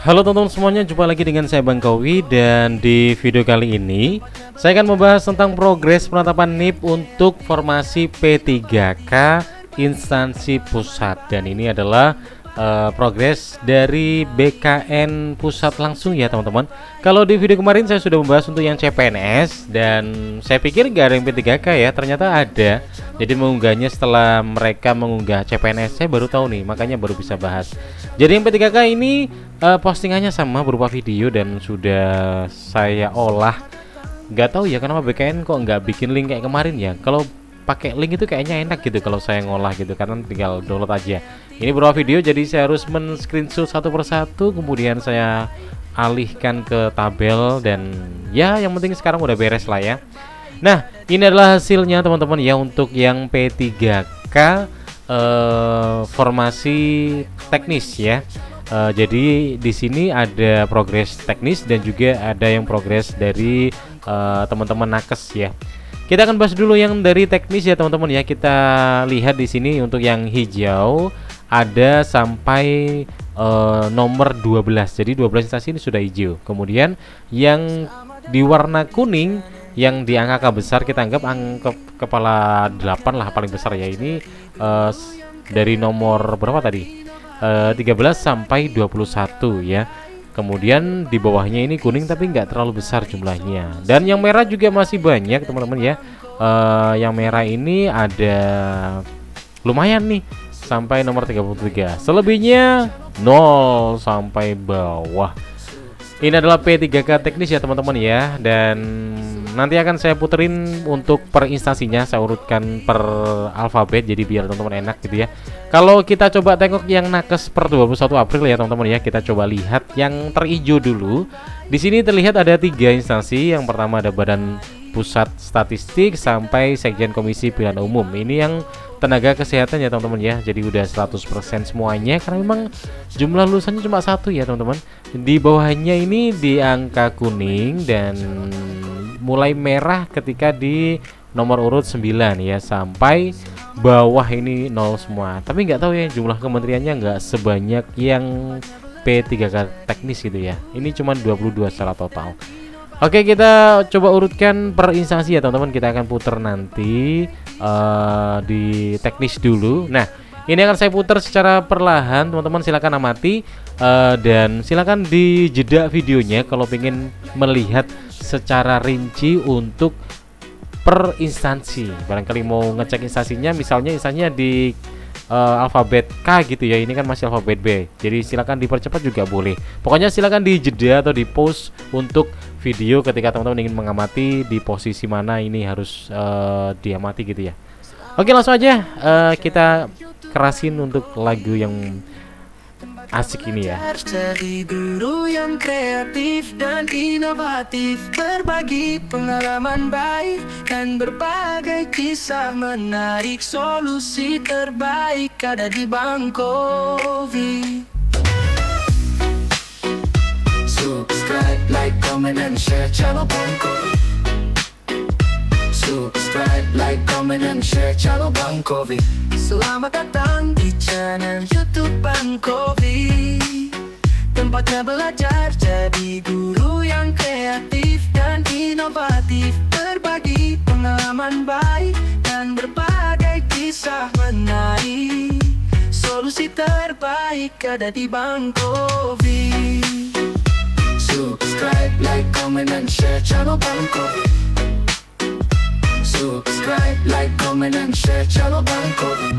Halo teman-teman semuanya, jumpa lagi dengan saya Bang Kowi. Dan di video kali ini saya akan membahas tentang progres penetapan NIP untuk formasi P3K instansi pusat. Dan ini adalah progres dari BKN pusat langsung ya teman-teman. Kalau di video kemarin saya sudah membahas untuk yang CPNS, dan saya pikir gak ada yang P3K ya, ternyata ada. Jadi mengunggahnya setelah mereka mengunggah CPNS, saya baru tahu nih, makanya baru bisa bahas. Jadi yang P3K ini postingannya sama berupa video dan sudah saya olah. Gak tahu ya kenapa BKN kok nggak bikin link kayak kemarin ya. Kalau pakai link itu kayaknya enak gitu kalau saya ngolah gitu, karena tinggal download aja. Ini berupa video, jadi saya harus men-screenshot satu persatu, kemudian saya alihkan ke tabel, dan ya yang penting sekarang udah beres lah ya. Nah, ini adalah hasilnya teman-teman ya untuk yang P3K formasi teknis ya. Jadi di sini ada progres teknis dan juga ada yang progres dari teman-teman nakes ya. Kita akan bahas dulu yang dari teknis ya teman-teman ya. Kita lihat di sini untuk yang hijau ada sampai nomor 12. Jadi 12 instansi ini sudah hijau. Kemudian yang di warna kuning yang di angka besar, kita anggap angka kepala 8 lah paling besar ya. Ini dari nomor berapa tadi? 13 sampai 21 ya. Kemudian di bawahnya ini kuning tapi nggak terlalu besar jumlahnya. Dan yang merah juga masih banyak teman-teman ya. Yang merah ini ada lumayan nih sampai nomor 33. Selebihnya 0 sampai bawah. Ini adalah P3K teknis ya teman-teman ya. Dan nanti akan saya puterin untuk per instansinya, saya urutkan per alfabet jadi biar teman-teman enak gitu ya. Kalau kita coba tengok yang nakes per 21 April ya teman-teman ya, kita coba lihat yang terhijau dulu. Di sini terlihat ada 3 instansi. Yang pertama ada Badan Pusat Statistik sampai Sekjen Komisi Pemilihan Umum. Ini yang tenaga kesehatan ya teman-teman ya. Jadi udah 100% semuanya, karena memang jumlah lulusannya cuma 1 ya teman-teman. Di bawahnya ini di angka kuning dan mulai merah ketika di nomor urut 9 ya, sampai bawah ini 0 semua. Tapi nggak tahu ya, jumlah kementeriannya nggak sebanyak yang P3K teknis gitu ya. Ini cuma 22 secara total. Oke, kita coba urutkan per instansi ya teman-teman. Kita akan putar nanti di teknis dulu. Nah, ini akan saya putar secara perlahan, teman-teman silakan amati dan silakan dijeda videonya kalau ingin melihat secara rinci untuk per instansi. Barangkali mau ngecek instansinya, misalnya instansinya di alfabet K gitu ya, ini kan masih alfabet B, jadi silakan dipercepat juga boleh. Pokoknya silakan dijeda atau di pause untuk video ketika teman-teman ingin mengamati di posisi mana ini harus diamati gitu ya. Oke, langsung aja kita kerasin untuk lagu yang asik ini ya. Jadi guru yang kreatif dan inovatif, berbagi pengalaman baik dan berbagai kisah menarik. Solusi terbaik ada di Bang Kowi. Subscribe, like, comment, and share channel Bang Kowi. Subscribe, like, comment, and share channel Bang Kowi. Selamat datang di channel YouTube Bang Kowi, tempatnya belajar jadi guru yang kreatif dan inovatif, berbagi pengalaman baik dan berbagai kisah menarik. Solusi terbaik ada di Bang Kowi. Subscribe, like, comment, and share channel Bang Kowi. Subscribe, like, comment, and share channel Bang Kowi.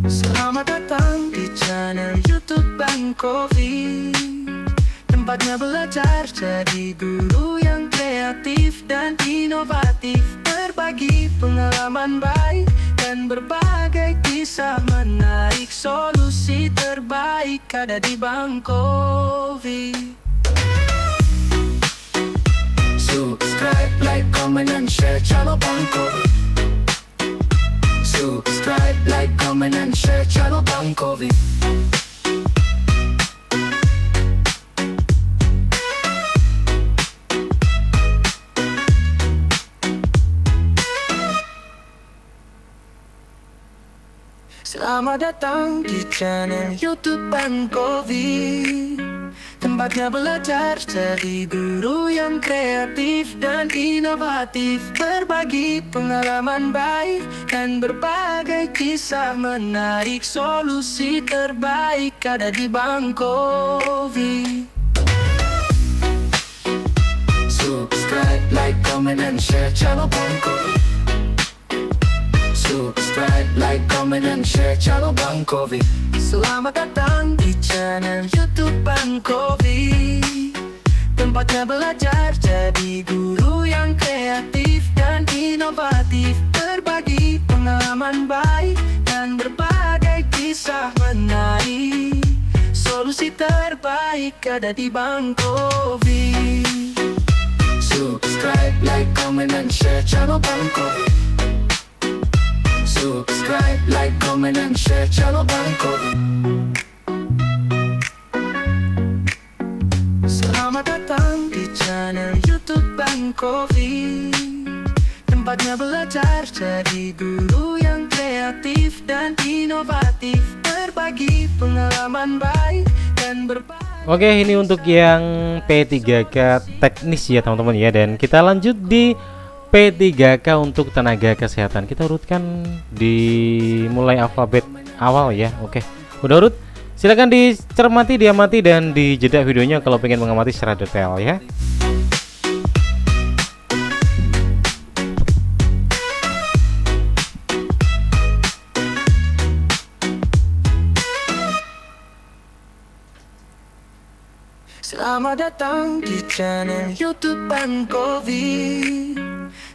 Selamat datang di channel YouTube Bang Kowi, tempatnya belajar jadi guru yang kreatif dan inovatif, berbagi pengalaman baik dan berbagai kisah menarik. Solusi terbaik ada di Bang Kowi. Subscribe, like, comment, and share channel Bang Kowi. Subscribe, like, comment, and share channel Bang Kowi. Selamat datang di channel YouTube Bankovi, tempatnya belajar jadi guru yang kreatif dan inovatif, berbagi pengalaman baik dan berbagai kisah menarik. Solusi terbaik ada di Bankovi. Subscribe, like, comment, and share channel Bankovi. Subscribe, like, comment, and share channel Bankovi. Selamat datang di channel YouTube Bankovi, tempatnya belajar jadi guru yang kreatif dan inovatif, berbagi pengalaman baik dan berbagai kisah menarik. Solusi terbaik ada di Bankovi. Subscribe, like, comment, and share channel Bankovi. Subscribe, like, comment, and share channel Bankovi. Selamat datang di channel YouTube Bankovi, tempatnya belajar jadi guru yang kreatif dan inovatif, berbagi pengalaman baik dan berbagi. Oke, ini untuk yang P3K teknis ya teman-teman ya. Dan kita lanjut di P3K untuk tenaga kesehatan. Kita urutkan mulai alfabet awal ya. Oke, udah urut? Silakan dicermati, diamati, dan dijeda videonya kalau pengen mengamati secara detail ya. Selamat datang di channel YouTube Bankovi,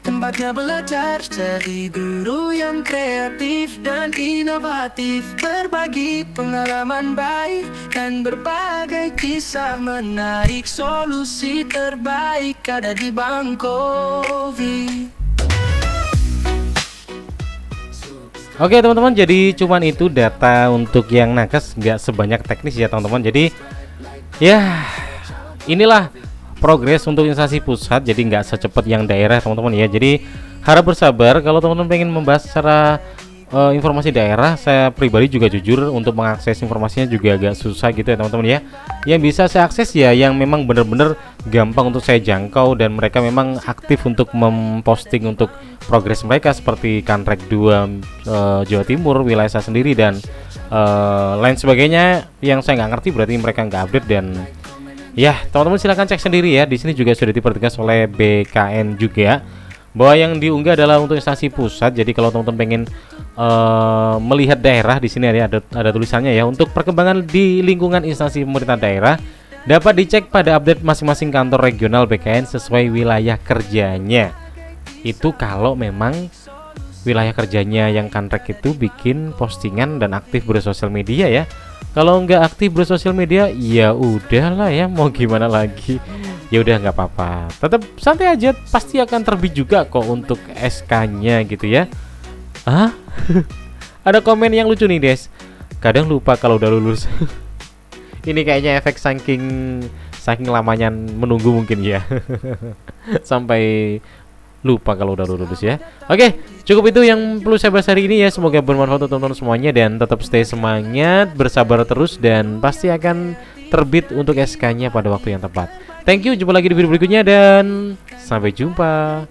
tempatnya belajar jadi guru yang kreatif dan inovatif, berbagi pengalaman baik dan berbagai kisah menarik. Solusi terbaik ada di Bankovi. Oke teman-teman, jadi cuman itu data untuk yang nakes, nggak sebanyak teknis ya teman-teman. Jadi ya inilah progres untuk instansi pusat, jadi nggak secepat yang daerah teman-teman ya. Jadi harap bersabar kalau teman-teman pengen membahas secara informasi daerah. Saya pribadi juga jujur untuk mengakses informasinya juga agak susah gitu ya teman-teman ya. Yang bisa saya akses ya yang memang benar-benar gampang untuk saya jangkau dan mereka memang aktif untuk memposting untuk progres mereka, seperti Kanrek 2 Jawa Timur, wilayah saya sendiri, dan lain sebagainya. Yang saya nggak ngerti berarti mereka nggak update. Dan ya teman-teman silahkan cek sendiri ya. Di sini juga sudah dipertegas oleh BKN juga bahwa yang diunggah adalah untuk instansi pusat. Jadi kalau teman-teman pengen melihat daerah, di sini ada tulisannya ya, untuk perkembangan di lingkungan instansi pemerintah daerah dapat dicek pada update masing-masing kantor regional BKN sesuai wilayah kerjanya. Itu kalau memang wilayah kerjanya yang Kanrek itu bikin postingan dan aktif bersosial media ya. Kalau nggak aktif bersosial media ya udahlah ya, mau gimana lagi. Ya udah nggak apa-apa, tetap santai aja, pasti akan terbit juga kok untuk SK-nya gitu ya. Ah, ada komen yang lucu nih Des, kadang lupa kalau udah lulus. Ini kayaknya efek saking lamanya menunggu mungkin ya. Sampai lupa kalau udah lulus ya. Oke, cukup itu yang perlu saya bahas hari ini ya. Semoga bermanfaat untuk teman-teman semuanya, dan tetap stay semangat, bersabar terus, dan pasti akan terbit untuk SK-nya pada waktu yang tepat. Thank you, jumpa lagi di video berikutnya dan sampai jumpa.